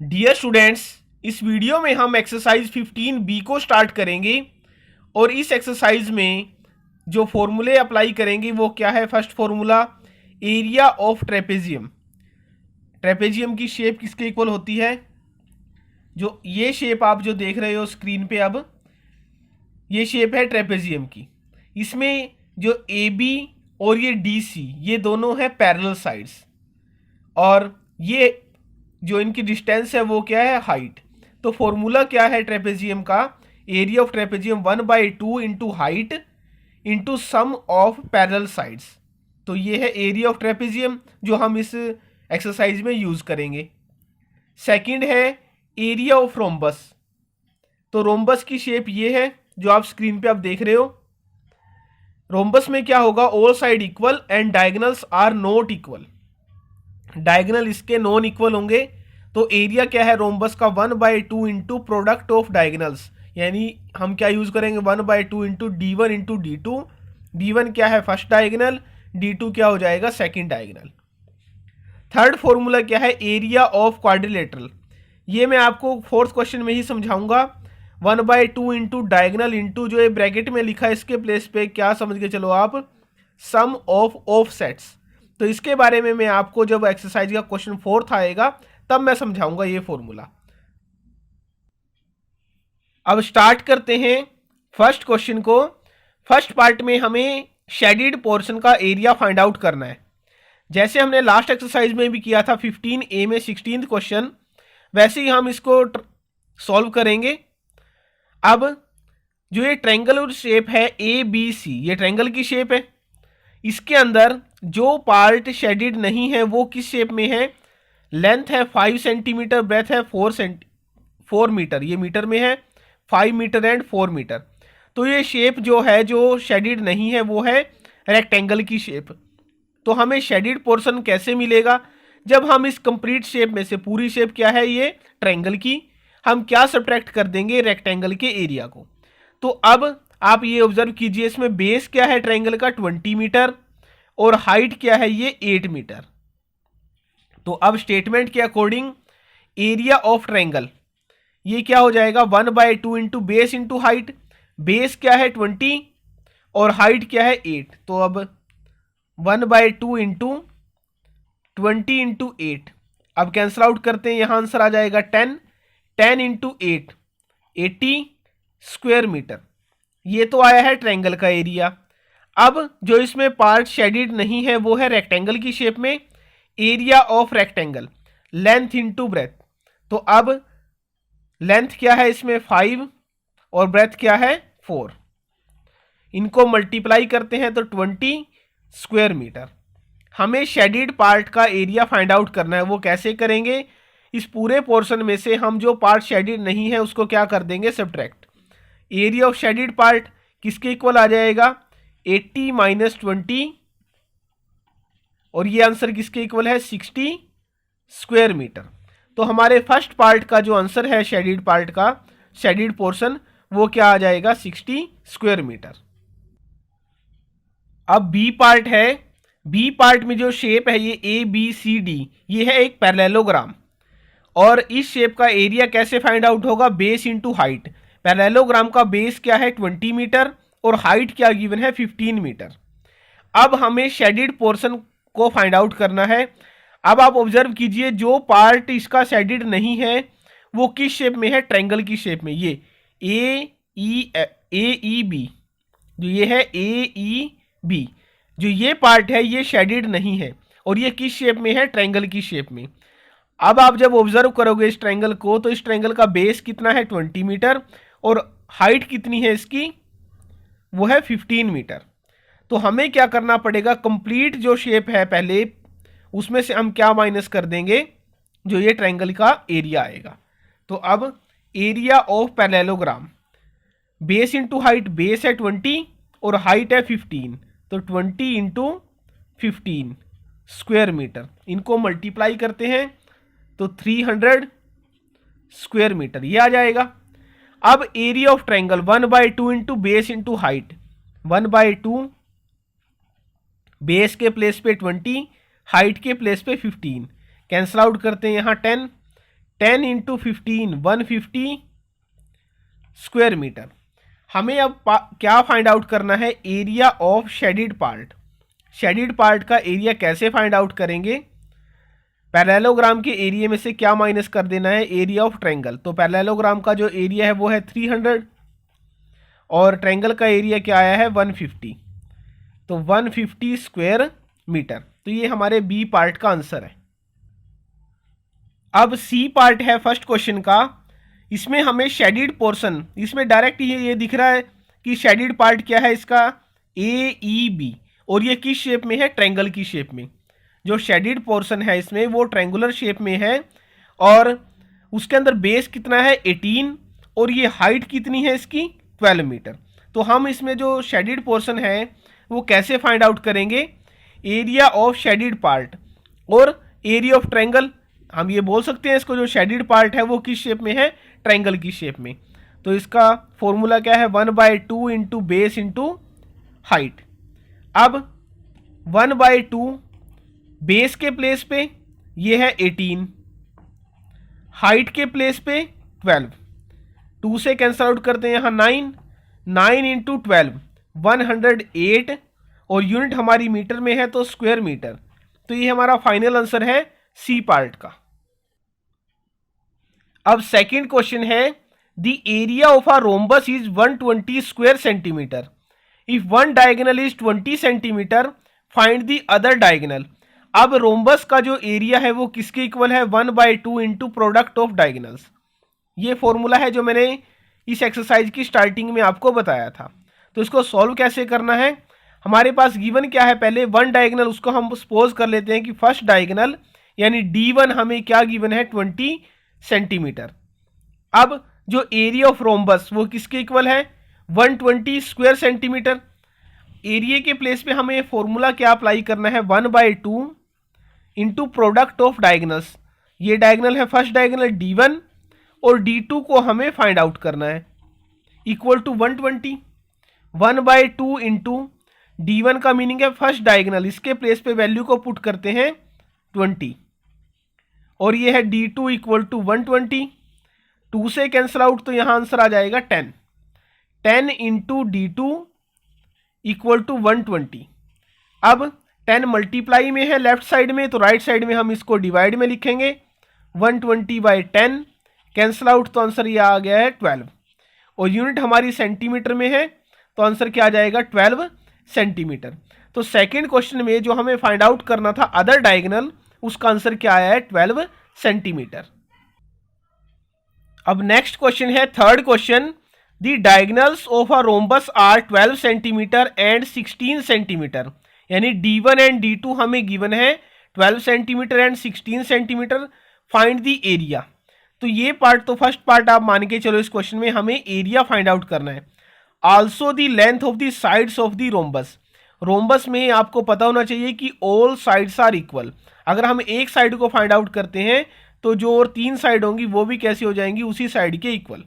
Dear students, इस video में हम एक्सरसाइज 15B को स्टार्ट करेंगे और इस एक्सरसाइज में जो फॉर्मूले अप्लाई करेंगे वो क्या है। First formula, area of trapezium. Trapezium की शेप किसके इक्वल होती है? जो ये शेप आप जो देख रहे हो स्क्रीन पे, अब ये शेप है ट्रेपेजियम की। इसमें जो AB और ये DC, ये दोनों है पैरेलल साइड्स, और ये जो इनकी डिस्टेंस है वो क्या है? हाइट। तो फॉर्मूला क्या है ट्रेपेजियम का? Area of trapezium 1/2 into height into sum of parallel sides. तो ये है एरिया ऑफ ट्रेपेजियम जो हम इस एक्सरसाइज में यूज करेंगे। सेकंड है एरिया ऑफ रोम्बस। तो रोम्बस की शेप ये है जो आप स्क्रीन पे आप देख रहे हो। रोम्बस में क्या होगा? All side equal and diagonals are not equal. Diagonal इसके नॉन इक्वल होंगे। तो एरिया क्या है रोम्बस का? 1/2 इंटू प्रोडक्ट ऑफ डायगोनल्स, यानी हम क्या यूज करेंगे? 1/2 into D1 into D2। D1 क्या है? First diagonal. D2 क्या हो जाएगा? Second diagonal. थर्ड फॉर्मूला क्या है? Area of quadrilateral. ये मैं आपको फोर्थ क्वेश्चन में ही समझाऊंगा। 1/2 इंटू डायगोनल इंटू जो ये ब्रैकेट में लिखा है इसके प्लेस पे क्या समझ के चलो आप? सम ऑफ ऑफसेट्स। तो इसके बारे में मैं आपको जब एक्सरसाइज का क्वेश्चन फोर्थ आएगा तब मैं समझाऊंगा ये फॉर्मूला। अब स्टार्ट करते हैं फर्स्ट क्वेश्चन को। फर्स्ट पार्ट में हमें शेडिड पोर्शन का एरिया फाइंड आउट करना है। जैसे हमने लास्ट एक्सरसाइज में भी किया था 15A में 16th क्वेश्चन, वैसे ही हम इसको सॉल्व करेंगे। अब जो ये ट्रायंगुलर शेप है ABC, ये ट्रायंगल की शेप है। इसके अंदर जो पार्ट शेडिड नहीं है वो किस शेप में है? लेंथ है 5 सेंटीमीटर, ब्रेथ है 4 मीटर, ये मीटर में है 5 मीटर एंड 4 मीटर। तो ये शेप जो है जो शेडिड नहीं है वो है रेक्टेंगल की शेप। तो हमें शेडिड पोर्शन कैसे मिलेगा? जब हम इस कंप्लीट शेप में से, पूरी शेप क्या है ये ट्रायंगल की, हम क्या सब्ट्रैक्ट कर देंगे? रेक्टेंगल के एरिया को। तो अब आप ये ऑब्जर्व कीजिए, इसमें बेस क्या है ट्रायंगल का? 20 मीटर, और हाइट क्या है? ये 8 मीटर। तो अब स्टेटमेंट के अकॉर्डिंग एरिया ऑफ ट्रायंगल ये क्या हो जाएगा? 1/2 into base into height. Base क्या है 20 और हाइट क्या है 8। तो अब 1/2 इंटू 20 इंटू 8, अब कैंसिल आउट करते हैं, यहां आंसर आ जाएगा 10। 10 इंटू 8 80 स्क्वायर मीटर। ये तो आया है ट्रायंगल का एरिया। अब जो इसमें पार्ट शेडिड नहीं है वो है रेक्टेंगल की शेप में। Area of rectangle length into breath. तो अब लेंथ क्या है इसमें? 5 और ब्रेथ क्या है? 4। इनको मल्टीप्लाई करते हैं तो 20 स्क्वायर मीटर। हमें शेडिड पार्ट का एरिया फाइंड आउट करना है। वो कैसे करेंगे? इस पूरे पोर्शन में से हम जो पार्ट शेडिड नहीं है उसको क्या कर देंगे? Subtract. Area of shaded part किसके इक्वल आ जाएगा? 80 माइनस 20, और ये आंसर किसके इक्वल है? 60 स्क्वायर मीटर। तो हमारे फर्स्ट पार्ट का जो आंसर है शेडिड पार्ट का, शेडिड पोर्शन, वो क्या आ जाएगा? 60 स्क्वायर मीटर। अब बी पार्ट है। बी पार्ट में जो शेप है ये ABCD, ये है एक पैरेललोग्राम। और इस शेप का एरिया कैसे फाइंड आउट होगा? Base into height. पैरेललोग्राम का बेस क्या है? 20 मीटर, और हाइट क्या गिवन है? 15 मीटर। अब हमें शेडिड पोर्शन को फाइंड आउट करना है। अब आप ऑब्जर्व कीजिए, जो पार्ट इसका शेडिड नहीं है वो किस शेप में है? ट्रायंगल की शेप में। ये AEB, जो ये है AEB, जो ये पार्ट है ये शेडिड नहीं है, और ये किस शेप में है? ट्रायंगल की शेप में। अब आप जब ऑब्जर्व करोगे इस ट्रायंगल को, तो इस ट्रायंगल का बेस कितना है? 20 मीटर, और हाइट कितनी है इसकी? वो है 15 मीटर। तो हमें क्या करना पड़ेगा? कंप्लीट जो शेप है पहले, उसमें से हम क्या माइनस कर देंगे? जो ये ट्रायंगल का एरिया आएगा। तो अब area of parallelogram, base into height, base है 20 और हाइट है 15, तो 20 इंटू 15 स्क्वायर मीटर। इनको मल्टीप्लाई करते हैं तो 300 स्क्वायर मीटर ये आ जाएगा। अब area of triangle 1/2 into base into height. 1/2 base के प्लेस पे 20, हाइट के प्लेस पे 15, कैंसिल आउट करते हैं यहाँ 10। 10 इंटू 15 150 स्क्वायर मीटर। हमें अब क्या फाइंड आउट करना है, area of shaded part. Shaded part का एरिया कैसे फाइंड आउट करेंगे, पैरेललोग्राम के एरिया में से क्या माइनस कर देना है, एरिया ऑफ ट्रायंगल। तो पैरेललोग्राम का जो एरिया है वो है 300 और ट्रायंगल का एरिया क्या आया है 150, तो 150 स्क्वायर मीटर। तो ये हमारे बी पार्ट का आंसर है। अब सी पार्ट है फर्स्ट क्वेश्चन का। इसमें हमें शेडिड पोर्शन, इसमें डायरेक्ट ये दिख रहा है कि शेडिड पार्ट क्या है इसका, ए ई बी, और ये किस शेप में है, ट्रायंगल की शेप में। जो शेडिड पोर्शन है इसमें वो ट्रायंगुलर शेप में है और उसके अंदर बेस कितना है 18 और ये हाइट कितनी है इसकी 12 मीटर। तो हम इसमें जो शेडिड पोर्शन है वो कैसे फाइंड आउट करेंगे, एरिया ऑफ शेडिड पार्ट और एरिया ऑफ ट्रायंगल। हम ये बोल सकते हैं इसको जो शेडिड पार्ट है वो किस शेप में है, ट्रायंगल की शेप में। तो इसका फॉर्मूला क्या है 1/2 इंटू बेस इंटू हाइट। अब 1/2 बेस के प्लेस पे ये है 18, हाइट के प्लेस पे 12, 2 से कैंसल आउट करते हैं यहाँ 9 इंटू 12 108 और यूनिट हमारी मीटर में है तो स्क्वायर मीटर। तो ये हमारा फाइनल आंसर है सी पार्ट का। अब सेकंड क्वेश्चन है, the area of a rhombus is 120 square centimetre. If one diagonal is 20 centimetre find the other diagonal. अब रोम्बस का जो एरिया है वो किसके इक्वल है, 1/2 इंटू प्रोडक्ट ऑफ डायगोनल्स। ये फॉर्मूला है जो मैंने इस एक्सरसाइज की स्टार्टिंग में आपको बताया था। तो इसको सॉल्व कैसे करना है, हमारे पास गिवन क्या है, पहले वन डायगोनल उसको हम सपोज कर लेते हैं कि फर्स्ट डायगोनल यानी D1 हमें क्या गिवन है 20 सेंटीमीटर। अब जो एरिया ऑफ रोम्बस वो किसके इक्वल है 120 स्क्वायर सेंटीमीटर। एरिया के प्लेस पे हमें फॉर्मूला क्या अप्लाई करना है 1/2 इंटू प्रोडक्ट ऑफ डायगोनल्स। ये डायगोनल है फर्स्ट डायगोनल D1 और D2 को हमें फाइंड आउट करना है, इक्वल टू 120। 1/2 इंटू D1 का मीनिंग है फर्स्ट डायगोनल, इसके प्लेस पे वैल्यू को पुट करते हैं 20 और ये है D2 इक्वल टू 120। 2 से कैंसिल आउट तो यहाँ आंसर आ जाएगा 10 इंटू D2 इक्वल टू 120। अब 10 मल्टीप्लाई में है लेफ्ट साइड में, तो राइट साइड में हम इसको डिवाइड में लिखेंगे 120/10, कैंसिल आउट तो आंसर ये आ गया है 12 और यूनिट हमारी सेंटीमीटर में है तो आंसर क्या आ जाएगा 12 सेंटीमीटर। तो सेकंड क्वेश्चन में जो हमें फाइंड आउट करना था अदर डायगोनल, उसका आंसर क्या आया है 12 सेंटीमीटर। अब नेक्स्ट क्वेश्चन है third question, the diagonals of a rhombus are 12 centimetre and 16 centimetre. यानी D1 एंड D2 हमें गिवन है 12 centimetre and 16 centimetre, find the area. तो ये पार्ट तो फर्स्ट पार्ट आप मान के चलो, इस क्वेश्चन में हमें एरिया फाइंड आउट करना है। Also the length of the sides of the rhombus. Rhombus में आपको पता होना चाहिए कि ऑल साइड्स आर इक्वल। अगर हम एक साइड को फाइंड आउट करते हैं तो जो और 3 साइड होंगी वो भी कैसी हो जाएंगी, उसी साइड के इक्वल।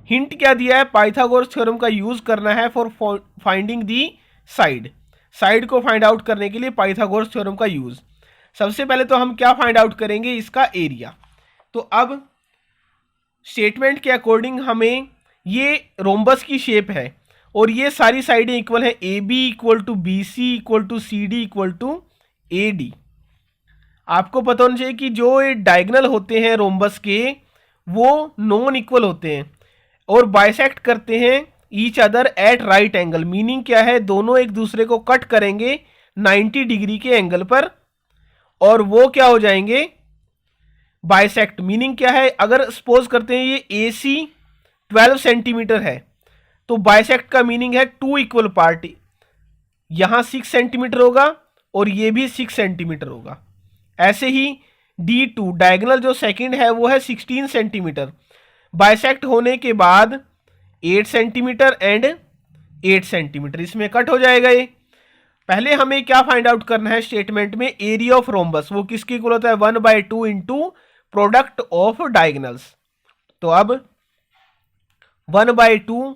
हिंट क्या दिया है, पाइथागोरस थ्योरम का यूज करना है फॉर फाइंडिंग दी साइड को फाइंड आउट करने के लिए पाइथागोरस थ्योरम का यूज। सबसे पहले तो हम क्या फाइंड आउट करेंगे, इसका एरिया। तो अब स्टेटमेंट के अकॉर्डिंग हमें ये रोम्बस की शेप है और ये सारी साइडें इक्वल है, AB equal to BC equal to CD equal to AD। आपको पता होना चाहिए कि जो ये डायगोनल होते हैं रोम्बस के वो नॉन इक्वल होते हैं और बाइसेक्ट करते हैं each other at right angle. Meaning क्या है, दोनों एक दूसरे को कट करेंगे 90 डिग्री के एंगल पर और वो क्या हो जाएंगे, बाइसेक्ट। मीनिंग क्या है, अगर सपोज करते हैं ये AC 12 सेंटीमीटर है तो बाइसेक्ट का मीनिंग है 2 इक्वल पार्ट। यहां 6 सेंटीमीटर होगा और ये भी 6 सेंटीमीटर होगा। ऐसे ही D2 डायगोनल जो सेकंड है वो है 16 सेंटीमीटर, बाइसेक्ट होने के बाद 8 सेंटीमीटर एंड 8 सेंटीमीटर, इसमें कट हो जाएगा ये। पहले हमें क्या फाइंड आउट करना है स्टेटमेंट में, एरिया ऑफ रोम्बस वो किसकी इक्वल होता है 1/2 इंटू प्रोडक्ट ऑफ डायगोनल्स। तो अब 1/2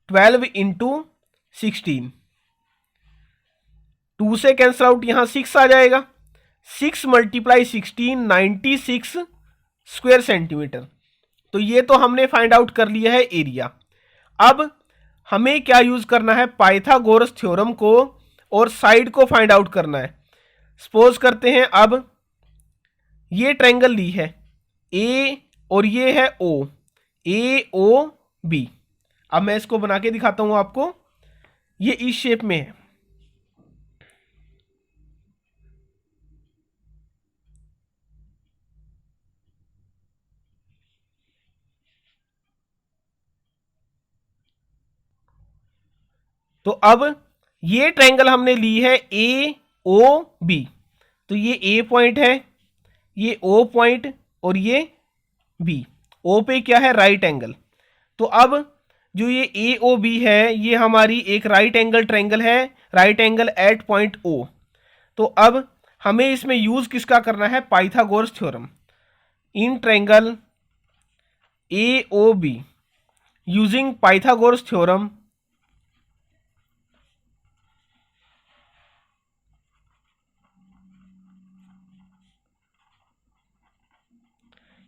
12 इंटू 16, 2 से कैंसिल आउट, यहां 6 आ जाएगा। 6 × 16 96 स्क्वायर सेंटीमीटर। तो ये तो हमने फाइंड आउट कर लिया है एरिया। अब हमें क्या यूज करना है, पाइथागोरस थ्योरम को और साइड को फाइंड आउट करना है। सपोज करते हैं अब ये ट्रायंगल ली है ए और ये है ओ, ए ओ बी। अब मैं इसको बना के दिखाता हूं आपको, ये इस शेप में है। तो अब ये ट्रायंगल हमने ली है ए ओ बी। तो ये ए पॉइंट है, ये ओ पॉइंट और ये बी। ओ पे क्या है, राइट एंगल। तो अब जो ये ए ओ बी है ये हमारी एक राइट एंगल ट्रायंगल है, right angle at point O. तो अब हमें इसमें यूज किसका करना है, Pythagoras theorem. In triangle A O B using Pythagoras theorem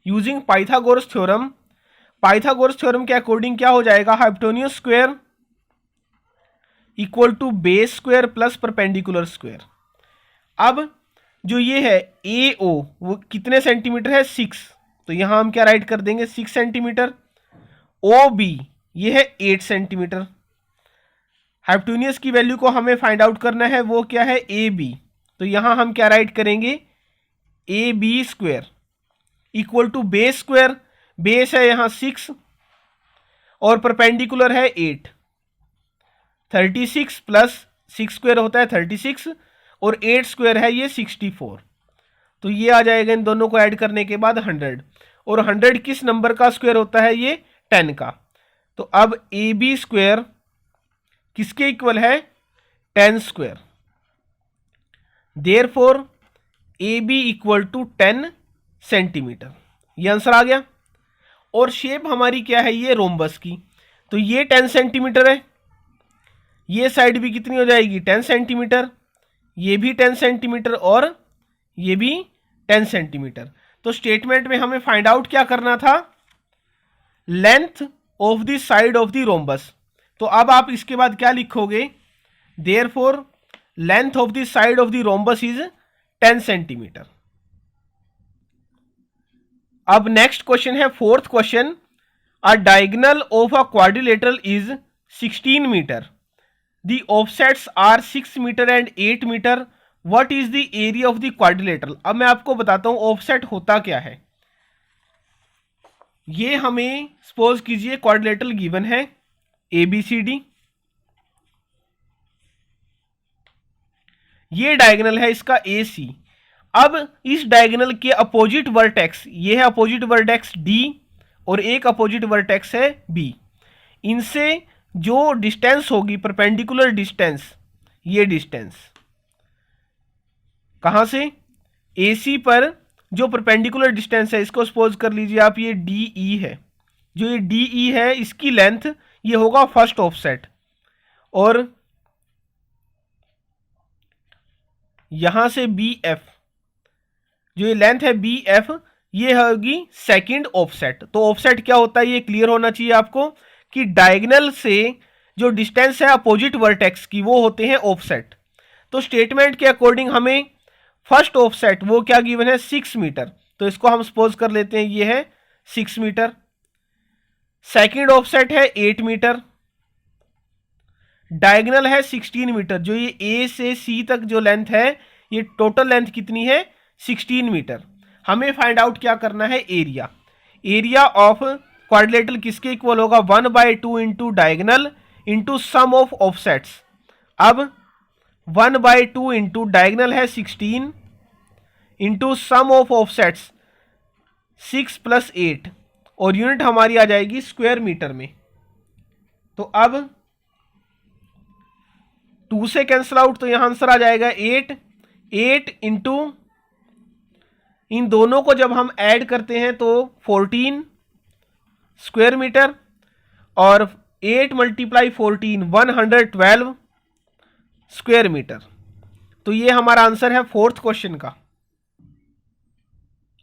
using Pythagoras theorem. Pythagoras theorem के अकॉर्डिंग क्या हो जाएगा, hypotenuse square equal to base square plus perpendicular square. अब जो ये है ए ओ वो कितने सेंटीमीटर है, 6। तो यहां हम क्या राइट कर देंगे, 6 सेंटीमीटर। ओ बी ये है 8 सेंटीमीटर। हाइपोटेन्यूज की वैल्यू को हमें फाइंड आउट करना है, वो क्या है, ए बी। तो यहां हम क्या राइट करेंगे, A B square equal to base square, base है यहां 6 और परपेंडिकुलर है 8। 36 प्लस 6 स्क्वायर होता है 36 और 8 स्क्वायर है ये 64। तो ये आ जाएगा इन दोनों को ऐड करने के बाद 100। और 100 किस नंबर का स्क्वायर होता है, ये 10 का। तो अब ए बी स्क्वायर किसके इक्वल है, 10 स्क्वायर। Therefore A B equal to 10 centimetre. ये आंसर आ गया। और शेप हमारी क्या है, ये रोम्बस की। तो ये 10 सेंटीमीटर है, ये साइड भी कितनी हो जाएगी, 10 सेंटीमीटर, ये भी 10 सेंटीमीटर और ये भी 10 सेंटीमीटर। तो स्टेटमेंट में हमें फाइंड आउट क्या करना था, length of the side of the rhombus. तो अब आप इसके बाद क्या लिखोगे, therefore length of the side of the rhombus is 10 centimetre. अब नेक्स्ट क्वेश्चन है, fourth question. A diagonal of a quadrilateral is 16 metre. The offsets are 6 metre and 8 metre. What is the area of the quadrilateral. अब मैं आपको बताता हूं offset होता क्या है। ये हमें सपोज कीजिए क्वाड्रिलेटरल गिवन है ए बी सी डी, ये डायगोनल है इसका ए सी। अब इस डायगोनल के अपोजिट वर्टेक्स, ये है अपोजिट वर्टेक्स डी और एक अपोजिट वर्टेक्स है बी। इनसे जो डिस्टेंस होगी, परपेंडिकुलर डिस्टेंस, ये डिस्टेंस कहां से, ए सी पर जो परपेंडिकुलर डिस्टेंस है, इसको सपोज कर लीजिए आप ये डी ई है। जो ये डी ई है इसकी लेंथ ये होगा फर्स्ट ऑफसेट, और यहां से बी एफ, जो ये लेंथ है बी एफ, ये होगी सेकंड ऑफसेट। तो ऑफसेट क्या होता है, ये क्लियर होना चाहिए आपको कि डायगोनल से जो डिस्टेंस है अपोजिट वर्टेक्स की, वो होते हैं ऑफसेट। तो स्टेटमेंट के अकॉर्डिंग हमें फर्स्ट ऑफसेट वो क्या गिवन है, 6 मीटर। तो इसको हम सपोज कर लेते हैं ये है 6 मीटर। सेकंड ऑफसेट है 8 मीटर। डायगोनल है 16 मीटर। जो ये ए से सी तक जो लेंथ है, ये टोटल लेंथ कितनी है, 16 मीटर। हमें फाइंड आउट क्या करना है, एरिया। एरिया ऑफ क्वाड्रिलेटरल किसके इक्वल होगा, 1/2 into diagonal into sum of offsets. अब 1/2 इंटू डायगोनल है 16 into sum of offsets 6 plus 8, और यूनिट हमारी आ जाएगी स्क्वायर मीटर में। तो अब 2 से कैंसिल आउट, तो यहां आंसर आ जाएगा 8 इंटू, इन दोनों को जब हम ऐड करते हैं तो 14 स्क्वायर मीटर, और 8 मल्टीप्लाई 14 112 स्क्वायर मीटर। तो ये हमारा आंसर है फोर्थ क्वेश्चन का।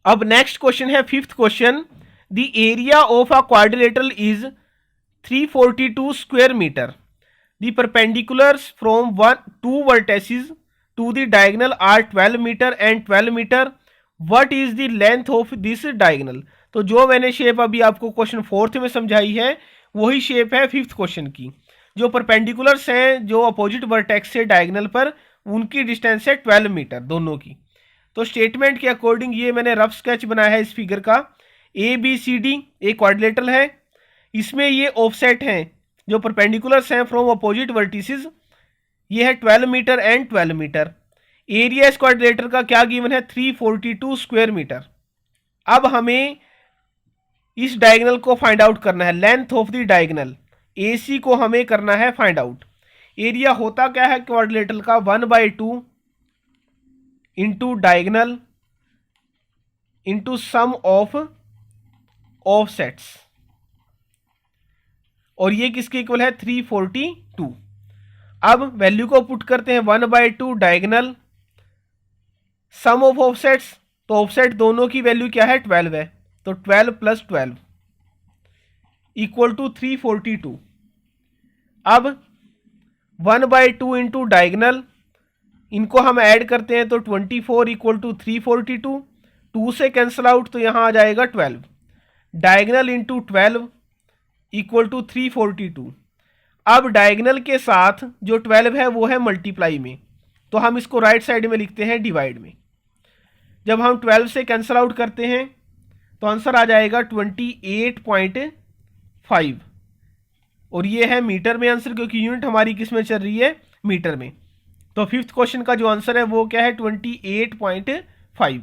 अब नेक्स्ट क्वेश्चन है fifth question, the area of a quadrilateral is 342 square metre, the perpendiculars from one two vertices to the diagonal are 12 metre and 12 metre, what is the length of this diagonal. तो जो मैंने shape अभी आपको question fourth में समझाई है वही shape है फिफ्थ क्वेश्चन की। जो परपेंडिकुलर्स हैं जो अपोजिट वर्टेक्स से डायगोनल पर, उनकी डिस्टेंस है 12 मीटर दोनों की। तो स्टेटमेंट के अकॉर्डिंग ये मैंने रफ स्केच बनाया है इस फिगर का। ए बी सी डी एक क्वाड्रिलेटरल है, इसमें ये ऑफसेट हैं जो परपेंडिकुलर्स हैं फ्रॉम अपोजिट वर्टिसेस, ये है 12 मीटर एंड 12 मीटर। एरिया इस क्वाड्रिलेटरल का क्या गिवन है, 342 स्क्वायर मीटर। अब हमें इस डायगोनल को फाइंड आउट करना है, length of the diagonal A C को हमें करना है फाइंड आउट। एरिया होता क्या है क्वाड्रिलेटरल का, 1/2 into diagonal into sum of offsets, और ये किसके इक्वल है, 342। अब वैल्यू को पुट करते हैं, 1/2 डायगोनल सम ऑफ ऑफसेट्स, तो ऑफसेट दोनों की वैल्यू क्या है, 12 है, तो 12 + 12 इक्वल टू 342। अब 1/2 इंटू डायगोनल, इनको हम ऐड करते हैं तो 24 इक्वल टू 342, 2 से कैंसिल आउट तो यहाँ आ जाएगा 12, डायगोनल इंटू 12 इक्वल टू 342। अब डायगोनल के साथ जो 12 है वो है मल्टीप्लाई में, तो हम इसको राइट साइड में लिखते हैं डिवाइड में। जब हम 12 से कैंसिल आउट करते हैं तो आंसर आ जाएगा 28.5, और ये है मीटर में आंसर, क्योंकि यूनिट हमारी किस में चल रही है, मीटर में। तो फिफ्थ क्वेश्चन का जो आंसर है वो क्या है, 28.5।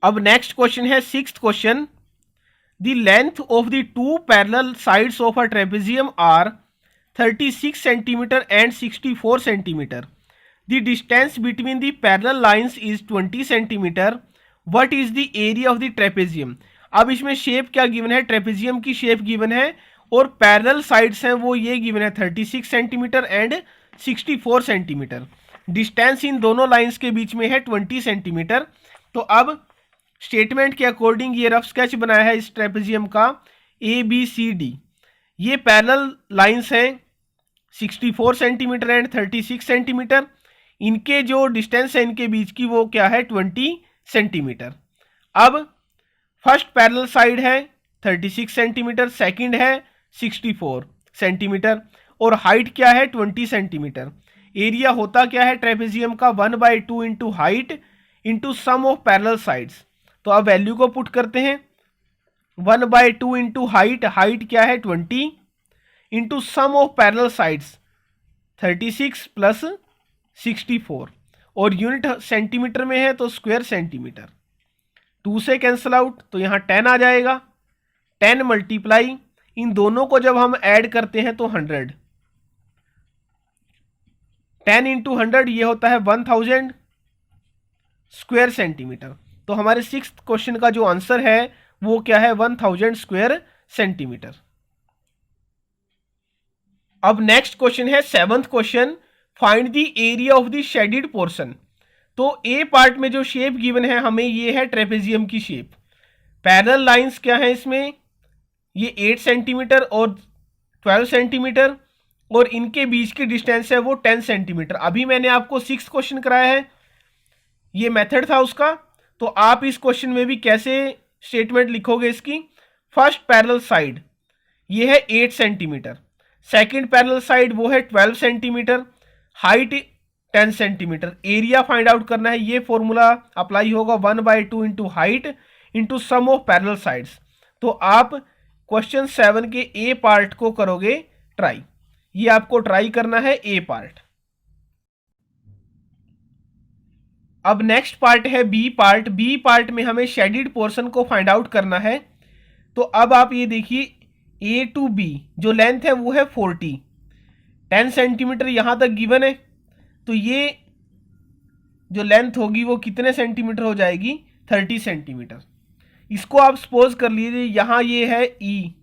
अब नेक्स्ट क्वेश्चन है sixth question, the length of the two parallel sides of a trapezium are 36 centimetre and 64 centimetre, the distance between the parallel lines is 20 centimetre, what is the area of the trapezium. अब इसमें shape क्या given है, trapezium की shape given है, और parallel sides हैं वो ये गिवन है 36 centimetre and 64 centimetre. Distance in दोनों लाइंस के बीच में है 20 सेंटीमीटर। तो अब स्टेटमेंट के अकॉर्डिंग ये रफ स्केच बनाया है इस ट्रेपेजियम का, ए बी सी डी। ये पैरेलल लाइंस हैं 64 सेंटीमीटर एंड 36 सेंटीमीटर, इनके जो डिस्टेंस है इनके बीच की वो क्या है, 20 सेंटीमीटर। अब फर्स्ट पैरेलल साइड है 36 सेंटीमीटर, सेकंड है 64 सेंटीमीटर, और हाइट क्या है, 20 सेंटीमीटर। एरिया होता क्या है ट्रेपेजियम का, 1/2 into height into sum of parallel sides. तो अब वैल्यू को पुट करते हैं, 1/2 इंटू हाइट, हाइट क्या है 20, into sum of parallel sides 36 + 64, और यूनिट सेंटीमीटर में है तो स्क्वायर सेंटीमीटर। 2 से कैंसिल आउट तो यहाँ 10 आ जाएगा, 10 मल्टीप्लाई, इन दोनों को जब हम ऐड करते हैं तो 100, 10 इंटू 100 ये होता है 1000 स्क्वायर सेंटीमीटर। तो हमारे सिक्स्थ क्वेश्चन का जो आंसर है वो क्या है, 1000 स्क्वायर सेंटीमीटर। अब नेक्स्ट क्वेश्चन है seventh question, find the area of the shaded portion. तो ए पार्ट में जो शेप गिवन है हमें ये है ट्रेपेजियम की शेप। पैरेलल लाइंस क्या है इसमें, ये 8 सेंटीमीटर और 12 सेंटीमीटर, और इनके बीच की डिस्टेंस है वो 10 सेंटीमीटर। अभी मैंने आपको सिक्स्थ क्वेश्चन कराया है, ये मेथड था उसका। तो आप इस क्वेश्चन में भी कैसे स्टेटमेंट लिखोगे इसकी, फर्स्ट पैरेलल साइड ये है 8 सेंटीमीटर, सेकंड पैरेलल साइड वो है 12 centimetre, height 10 centimetre. Area find out करना है, ये फॉर्मूला अप्लाई होगा 1/2 into height into sum of parallel sides. तो आप क्वेश्चन 7 के ए पार्ट को करोगे ट्राई, ये आपको ट्राई करना है ए पार्ट। अब नेक्स्ट पार्ट है बी पार्ट। बी पार्ट में हमें शेडेड पोर्शन को फाइंड आउट करना है। तो अब आप ये देखिए, ए टू बी जो लेंथ है वो है 40, 10 सेंटीमीटर यहाँ तक गिवन है, तो ये जो लेंथ होगी वो कितने सेंटीमीटर हो जाएगी, 30 सेंटीमीटर। इसको आप सपोज कर लीजिए यहाँ ये है ई,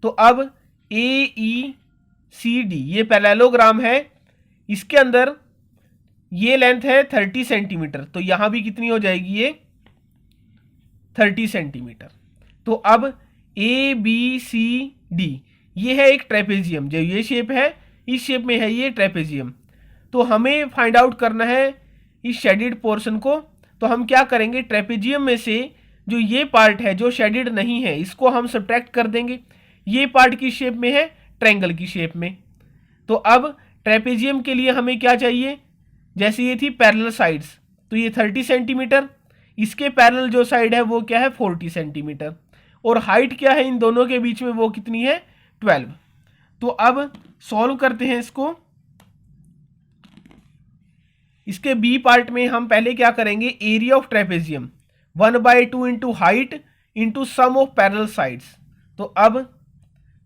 तो अब ए ई सी डी ये पैरेललोग्राम है, इसके अंदर ये लेंथ है 30 सेंटीमीटर, तो यहां भी कितनी हो जाएगी ये 30 सेंटीमीटर। तो अब ए बी सी डी ये है एक ट्रेपेजियम, जो ये शेप है इस शेप में है ये ट्रेपेजियम। तो हमें फाइंड आउट करना है इस शेडिड पोर्शन को। तो हम क्या करेंगे, ट्रेपेजियम में से जो ये पार्ट है जो शेडिड नहीं है इसको हम सब्ट्रैक्ट कर देंगे। ये पार्ट किस शेप में है, ट्रायंगल की शेप में। तो अब ट्रेपेजियम के लिए हमें क्या चाहिए, जैसे ये थी पैरेलल साइड्स, तो ये 30 सेंटीमीटर, इसके पैरेलल जो साइड है वो क्या है 40 सेंटीमीटर, और हाइट क्या है इन दोनों के बीच में वो कितनी है 12। तो अब सॉल्व करते हैं इसको। इसके बी पार्ट में हम पहले क्या करेंगे, area of trapezium 1/2 into height into sum of parallel sides. तो अब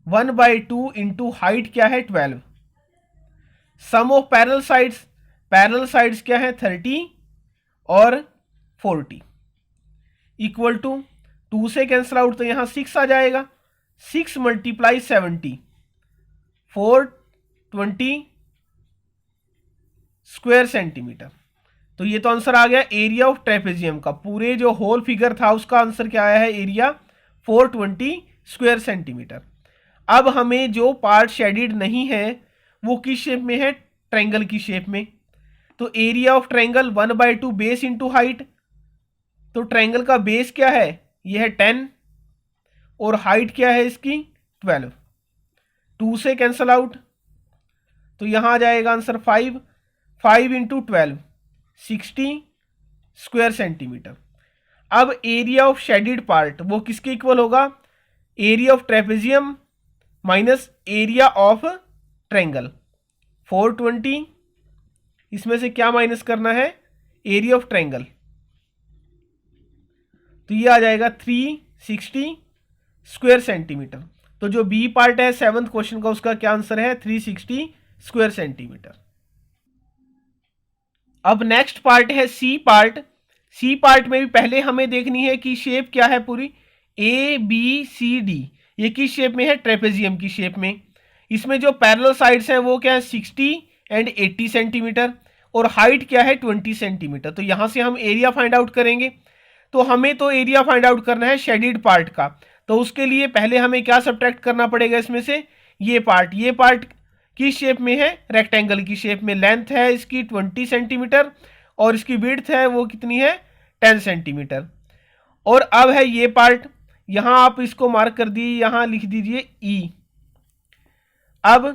1/2 इंटू हाइट क्या है 12, सम ऑफ पैरेलल साइड्स क्या है 30 और 40, इक्वल टू 2 से कैंसिल आउट तो यहां 6 आ जाएगा, 6 × 70 420 स्क्वायर सेंटीमीटर। तो ये तो आंसर आ गया एरिया ऑफ ट्रेपेजियम का। पूरे जो होल फिगर था उसका आंसर क्या आया है, एरिया 420 स्क्वायर सेंटीमीटर। अब हमें जो पार्ट शेडिड नहीं है वो किस शेप में है, ट्रायंगल की शेप में। तो area of triangle 1/2 base into height, तो ट्रायंगल का बेस क्या है, यह है 10 और हाइट क्या है इसकी 12, 2 से कैंसल आउट तो यहां आ जाएगा आंसर 5 इंटू 12 60 स्क्वायर सेंटीमीटर। अब एरिया ऑफ शेडिड पार्ट वो किसके इक्वल होगा, area of trapezium minus area of triangle 420, इसमें से क्या माइनस करना है, एरिया ऑफ ट्रायंगल, तो ये आ जाएगा 360 स्क्वायर सेंटीमीटर। तो जो बी पार्ट है 7th क्वेश्चन का उसका क्या आंसर है 360 स्क्वायर सेंटीमीटर। अब नेक्स्ट पार्ट है सी पार्ट। सी पार्ट में भी पहले हमें देखनी है कि शेप क्या है पूरी, ए बी सी डी ये किस शेप में है, ट्रेपेजियम की शेप में। इसमें जो पैरेलल साइड्स हैं वो क्या है 60 एंड 80 सेंटीमीटर, और हाइट क्या है 20 सेंटीमीटर। तो यहां से हम एरिया फाइंड आउट करेंगे। तो हमें तो एरिया फाइंड आउट करना है शेडिड पार्ट का, तो उसके लिए पहले हमें क्या सब्ट्रैक्ट करना पड़ेगा इसमें से, ये पार्ट किस शेप में है, रेक्टेंगल की शेप में। लेंथ है इसकी 20 सेंटीमीटर और इसकी विड्थ है वो कितनी है 10 सेंटीमीटर। और अब है ये पार्ट, यहां आप इसको मार्क कर दिए, यहां लिख दीजिए ई। अब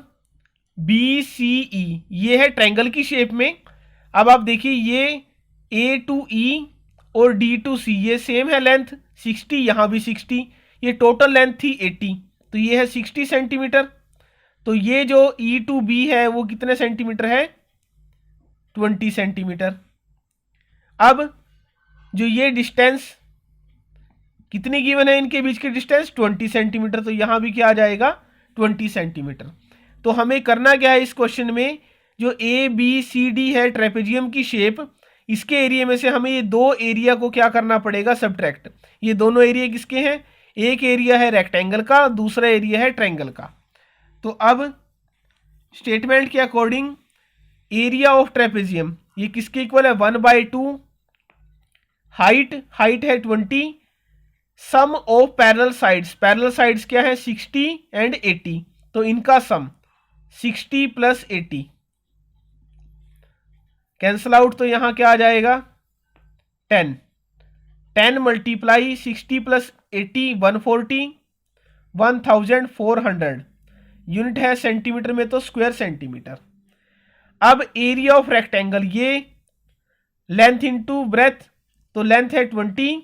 बी सी ई ये है ट्रायंगल की शेप में। अब आप देखिए ये ए टू ई और डी टू सी ये सेम है लेंथ 60, यहां भी 60, ये टोटल लेंथ थी 80, तो ये है 60 सेंटीमीटर। तो ये जो ई टू बी है वो कितने सेंटीमीटर है 20 सेंटीमीटर। अब जो ये डिस्टेंस कितनी गिवन है इनके बीच की डिस्टेंस 20 सेंटीमीटर, तो यहां भी क्या आ जाएगा 20 सेंटीमीटर। तो हमें करना क्या है इस क्वेश्चन में, जो ए बी सी डी है ट्रेपेजियम की शेप, इसके एरिया में से हमें ये दो एरिया को क्या करना पड़ेगा सब्ट्रैक्ट। ये दोनों एरिया किसके हैं, एक एरिया है रेक्टेंगल का, दूसरा एरिया है ट्रायंगल का। तो अब स्टेटमेंट के अकॉर्डिंग एरिया ऑफ ट्रेपेजियम ये किसके इक्वल है 1/2 हाइट है 20, सम ऑफ पैरेलल साइड्स क्या है 60 एंड 80, तो इनका सम 60 + 80 कैंसल आउट तो यहां क्या आ जाएगा 10 × 60 + 80 140 1400 यूनिट है सेंटीमीटर में तो स्क्वायर सेंटीमीटर। अब एरिया ऑफ रेक्टेंगल ये लेंथ इंटू ब्रेथ, तो लेंथ है 20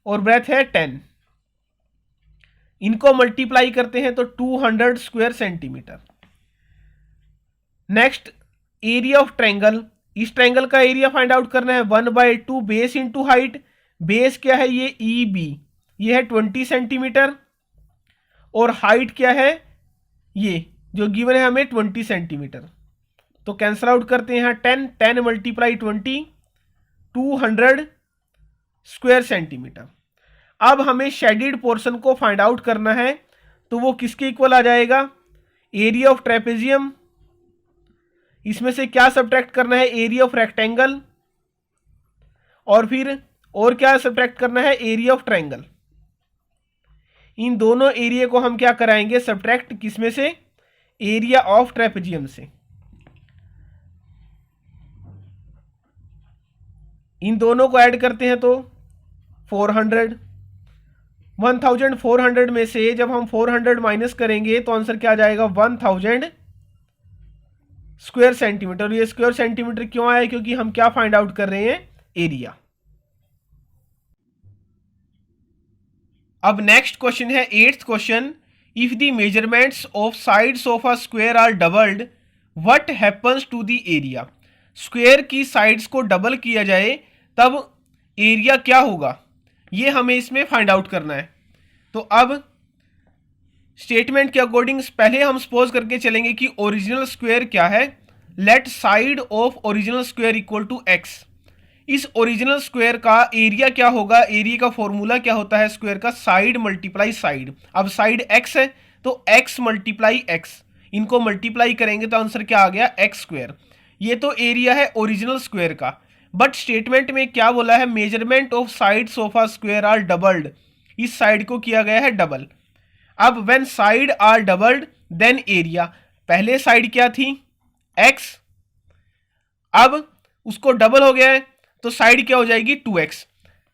और ब्रेथ है 10, इनको मल्टीप्लाई करते हैं तो 200 square centimetre. Next area of triangle, इस ट्रायंगल का एरिया फाइंड आउट करना है 1/2 बेस इंटू हाइट। बेस क्या है ये ई बी, ये है 20 सेंटीमीटर, और हाइट क्या है ये जो गिवन है हमें 20 सेंटीमीटर। तो कैंसल आउट करते हैं यहाँ 10 × 20 200 स्क्वायर सेंटीमीटर। अब हमें शेडिड पोर्शन को फाइंड आउट करना है, तो वो किसके इक्वल आ जाएगा, एरिया ऑफ ट्रेपेजियम इसमें से क्या सब्ट्रैक्ट करना है, एरिया ऑफ रेक्टेंगल, और फिर और क्या सब्ट्रैक्ट करना है, एरिया ऑफ ट्रायंगल। इन दोनों एरिया को हम क्या कराएंगे, सब्ट्रैक्ट किसमें से, एरिया ऑफ ट्रेपेजियम से। इन दोनों को ऐड करते हैं तो 400, 1400 में से जब हम 400 माइनस करेंगे तो आंसर क्या आ जाएगा, 1000 स्क्वायर सेंटीमीटर। और ये स्क्वायर सेंटीमीटर क्यों आया, क्योंकि हम क्या फाइंड आउट कर रहे हैं, एरिया। अब नेक्स्ट क्वेश्चन है 8th question, if the measurements of sides of a square are doubled what happens to the area. Square की साइड्स को डबल किया जाए तब एरिया क्या होगा, ये हमें इसमें फाइंड आउट करना है। तो अब स्टेटमेंट के अकॉर्डिंग पहले हम सपोज करके चलेंगे कि ओरिजिनल स्क्वायर क्या है, let side of original square equal to x. इस ओरिजिनल स्क्वायर का एरिया क्या होगा, एरिया का फॉर्मूला क्या होता है स्क्वायर का, साइड मल्टीप्लाई साइड। अब साइड एक्स है तो एक्स मल्टीप्लाई एक्स, इनको मल्टीप्लाई करेंगे तो आंसर क्या आ गया, एक्स स्क्वायर। ये तो एरिया है ओरिजिनल स्क्वायर का, बट स्टेटमेंट में क्या बोला है, measurement of sides of a square are doubled, इस साइड को किया गया है डबल। अब when side are doubled then area, पहले साइड क्या थी, एक्स, अब उसको डबल हो गया है तो साइड क्या हो जाएगी, 2x।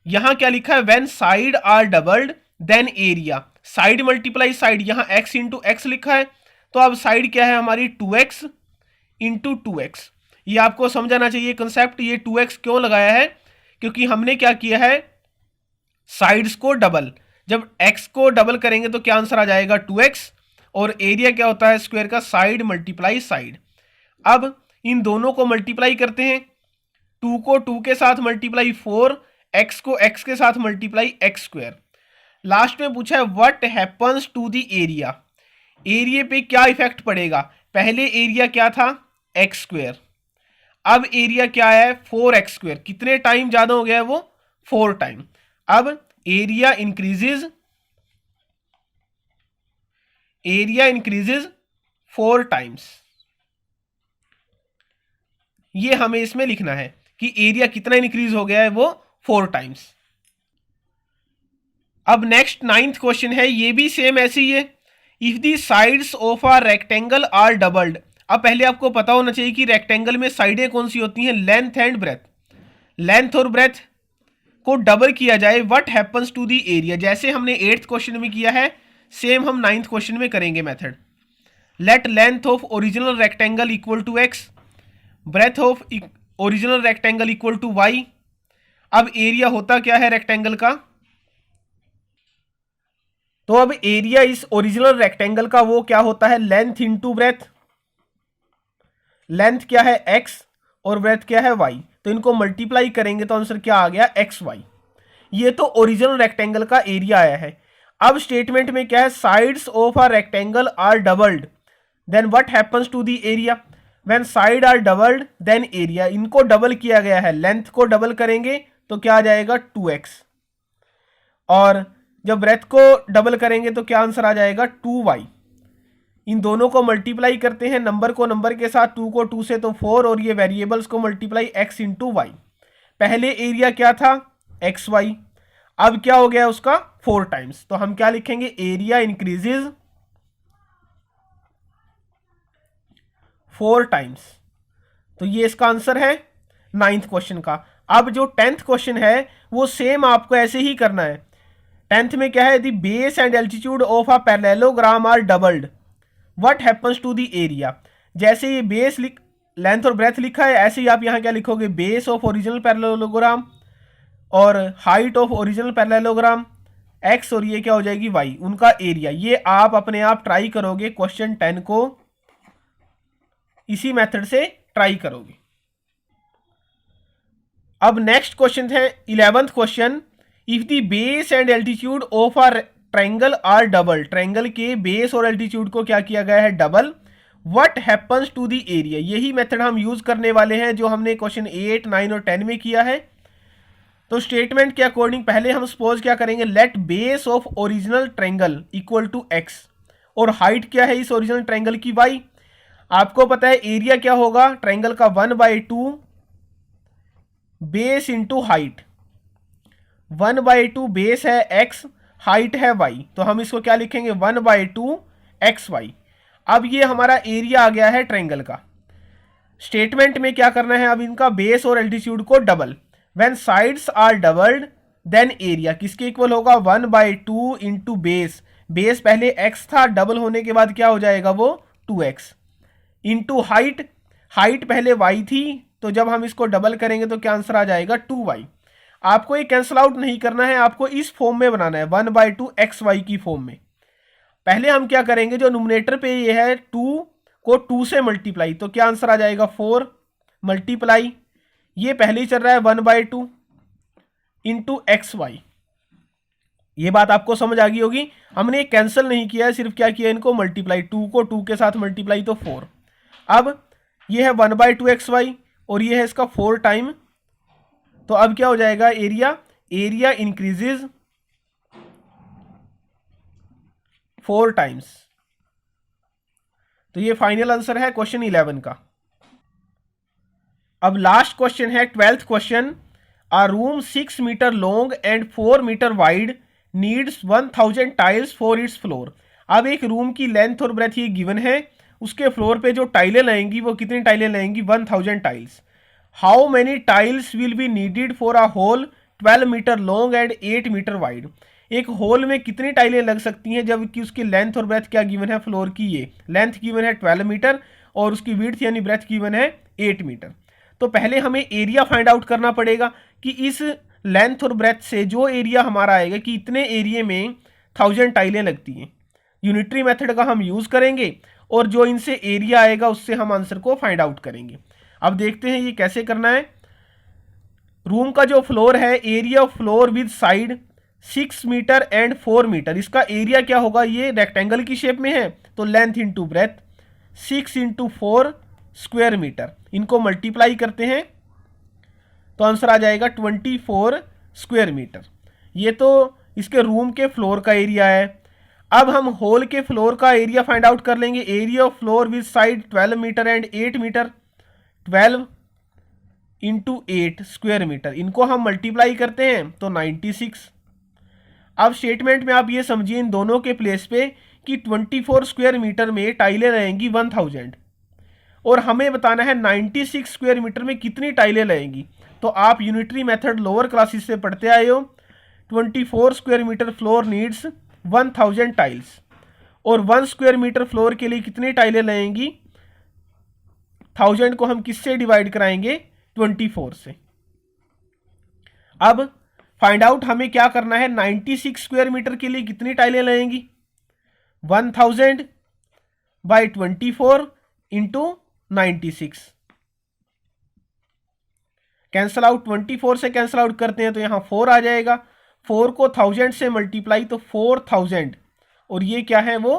यहां क्या लिखा है, when side are doubled then area, side multiply side, यहां x इंटू एक्स लिखा है, तो अब साइड क्या है हमारी 2x इंटू 2x। ये आपको समझाना चाहिए कंसेप्ट, ये 2x क्यों लगाया है, क्योंकि हमने क्या किया है, साइड्स को डबल, जब x को डबल करेंगे तो क्या आंसर आ जाएगा 2x, और एरिया क्या होता है स्क्वायर का, साइड मल्टीप्लाई साइड। अब इन दोनों को मल्टीप्लाई करते हैं, 2 को 2 के साथ मल्टीप्लाई 4, x को x के साथ मल्टीप्लाई x स्क्वायर। लास्ट में पूछा है what happens to the area, area पे क्या इफेक्ट पड़ेगा, पहले एरिया क्या था, x स्क्वायर, अब एरिया क्या है 4x स्क्वायर, कितने टाइम ज्यादा हो गया है वो, 4 टाइम। अब एरिया इंक्रीजेज 4 टाइम्स, ये हमें इसमें लिखना है कि एरिया कितना इंक्रीज हो गया है, वो 4 टाइम्स। अब नेक्स्ट 9th क्वेश्चन है, ये भी सेम ऐसे ही है, if the sides of a rectangle are doubled. अब पहले आपको पता होना चाहिए कि रेक्टेंगल में साइडें कौन सी होती हैं, लेंथ एंड ब्रेथ। लेंथ और ब्रेथ को डबल किया जाए what happens to the area, जैसे हमने 8th क्वेश्चन में किया है सेम हम 9th क्वेश्चन में करेंगे method. Let length of original rectangle equal to x, breadth of original rectangle equal to y. अब एरिया होता क्या है रेक्टेंगल का, तो अब एरिया इस ओरिजिनल रेक्टेंगल का वो क्या होता है, लेंथ इंटू ब्रेथ। लेंथ क्या है x और ब्रेथ क्या है y, तो इनको मल्टीप्लाई करेंगे तो आंसर क्या आ गया, एक्स वाई। ये तो ओरिजिनल रेक्टेंगल का एरिया आया है। अब स्टेटमेंट में क्या है, sides of a rectangle are doubled then what happens to the area, when side are doubled then area, इनको डबल किया गया है, लेंथ को डबल करेंगे तो क्या आ जाएगा 2x, और जब ब्रेथ को डबल करेंगे तो क्या आंसर आ जाएगा 2y। इन दोनों को मल्टीप्लाई करते हैं, नंबर को नंबर के साथ, 2 को 2 से तो 4, और ये वेरिएबल्स को मल्टीप्लाई x इंटू वाई। पहले एरिया क्या था एक्स वाई, अब क्या हो गया उसका 4 टाइम्स, तो हम क्या लिखेंगे, एरिया इंक्रीजेज 4 टाइम्स। तो ये इसका आंसर है 9th क्वेश्चन का। अब जो 10th क्वेश्चन है वो सेम आपको ऐसे ही करना है। 10th में क्या है, the base and altitude of a parallelogram are doubled what happens to the area. जैसे ये बेस लेंथ और ब्रेथ लिखा है, ऐसे ही आप यहाँ क्या लिखोगे, बेस ऑफ ओरिजिनल पैरेललोग्राम और height of original parallelogram x, और ये क्या हो जाएगी y, उनका एरिया। ये आप अपने आप ट्राई करोगे, क्वेश्चन 10 को इसी मेथड से ट्राई करोगे। अब नेक्स्ट क्वेश्चन है 11th question, if the base and altitude of a triangle are double, triangle के बेस और एल्टीट्यूड को क्या किया गया है, double, what happens to the area. यही मेथड हम यूज करने वाले हैं जो हमने क्वेश्चन 8, 9 और 10 में किया है। तो स्टेटमेंट के अकॉर्डिंग पहले हम सपोज क्या करेंगे, let base of original triangle equal to x, और हाइट क्या है इस ओरिजिनल ट्रायंगल की y। आपको पता है एरिया क्या होगा ट्रायंगल का, 1/2 बेस इंटू हाइट। 1/2 बेस है x, हाइट है y, तो हम इसको क्या लिखेंगे 1/2 xy। अब ये हमारा एरिया आ गया है ट्रायंगल का। स्टेटमेंट में क्या करना है, अब इनका बेस और एल्टीट्यूड को double. When sides are doubled then area किसके इक्वल होगा 1/2 इंटू बेस। बेस पहले x था, डबल होने के बाद क्या हो जाएगा वो 2x इंटू हाइट। हाइट पहले y थी, तो जब हम इसको डबल करेंगे तो क्या आंसर आ जाएगा 2y। आपको ये कैंसल आउट नहीं करना है, आपको इस फॉर्म में बनाना है 1/2 xy की फॉर्म में। पहले हम क्या करेंगे, जो न्यूमरेटर पे ये है 2 को 2 से मल्टीप्लाई, तो क्या आंसर आ जाएगा 4 मल्टीप्लाई, ये पहले ही चल रहा है 1/2 इंटू XY। ये बात आपको समझ आ गई होगी। हमने कैंसिल नहीं किया है, सिर्फ क्या किया इनको मल्टीप्लाई, 2 को 2 के साथ मल्टीप्लाई तो 4। अब ये है 1/2 XY और ये है इसका 4 टाइम, तो अब क्या हो जाएगा एरिया, एरिया इंक्रीजेज 4 टाइम्स। तो ये फाइनल आंसर है क्वेश्चन 11 का। अब लास्ट क्वेश्चन है 12th question. A room 6 metre long and 4 metre wide needs 1000 tiles for its floor. अब एक रूम की लेंथ और ब्रेथ ये गिवन है, उसके फ्लोर पे जो टाइलें लगेंगी वो कितनी टाइलें लगेंगी 1000 tiles. How many tiles will be needed for a hall 12 metre long and 8 metre wide. एक होल में कितनी टाइलें लग सकती हैं जबकि उसकी लेंथ और ब्रेथ क्या गिवन है फ्लोर की, ये लेंथ गिवन है 12 मीटर और उसकी विड्थ यानी ब्रेथ गिवन है 8 मीटर। तो पहले हमें एरिया फाइंड आउट करना पड़ेगा कि इस लेंथ और ब्रेथ से जो एरिया हमारा आएगा कि इतने एरिया में 1000 टाइलें लगती हैं। यूनिटरी मेथड का हम यूज़ करेंगे और जो इनसे एरिया आएगा उससे हम आंसर को फाइंड आउट करेंगे। अब देखते हैं ये कैसे करना है। रूम का जो फ्लोर है, area of floor with side 6 metre and 4 metre, इसका एरिया क्या होगा, ये रेक्टेंगल की शेप में है तो length into breadth 6 into 4 square metre, इनको मल्टीप्लाई करते हैं तो आंसर आ जाएगा 24 स्क्वायर मीटर। ये तो इसके रूम के फ्लोर का एरिया है। अब हम होल के फ्लोर का एरिया फाइंड आउट कर लेंगे। Area of floor with side 12 metre and 8 metre, 12 into 8 square metre, इनको हम मल्टीप्लाई करते हैं तो 96। अब स्टेटमेंट में आप ये समझिए इन दोनों के प्लेस पे कि 24 स्क्वायर मीटर में टाइलें रहेंगी 1000 और हमें बताना है 96 स्क्वायर मीटर में कितनी टाइलें लगेंगी। तो आप यूनिटरी मेथड लोअर क्लासेस से पढ़ते आए हो। 24 स्क्वायर मीटर फ्लोर नीड्स 1000 टाइल्स और 1 स्क्वायर मीटर फ्लोर के लिए कितनी टाइलें लगेंगी, 1000 को हम किससे डिवाइड कराएंगे 24 से। अब फाइंड आउट हमें क्या करना है, 96 स्क्वायर मीटर के लिए कितनी टाइलें लगेंगी 1000 बाई 24 इंटू 96। कैंसल आउट 24 से कैंसल आउट करते हैं तो यहां 4 आ जाएगा, 4 को 1000 से मल्टीप्लाई तो 4000 और ये क्या है वो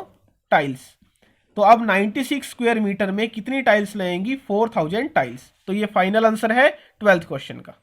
टाइल्स। तो अब 96 स्क्वायर मीटर में कितनी टाइल्स लगेंगी 4000 टाइल्स। तो ये फाइनल आंसर है 12th क्वेश्चन का।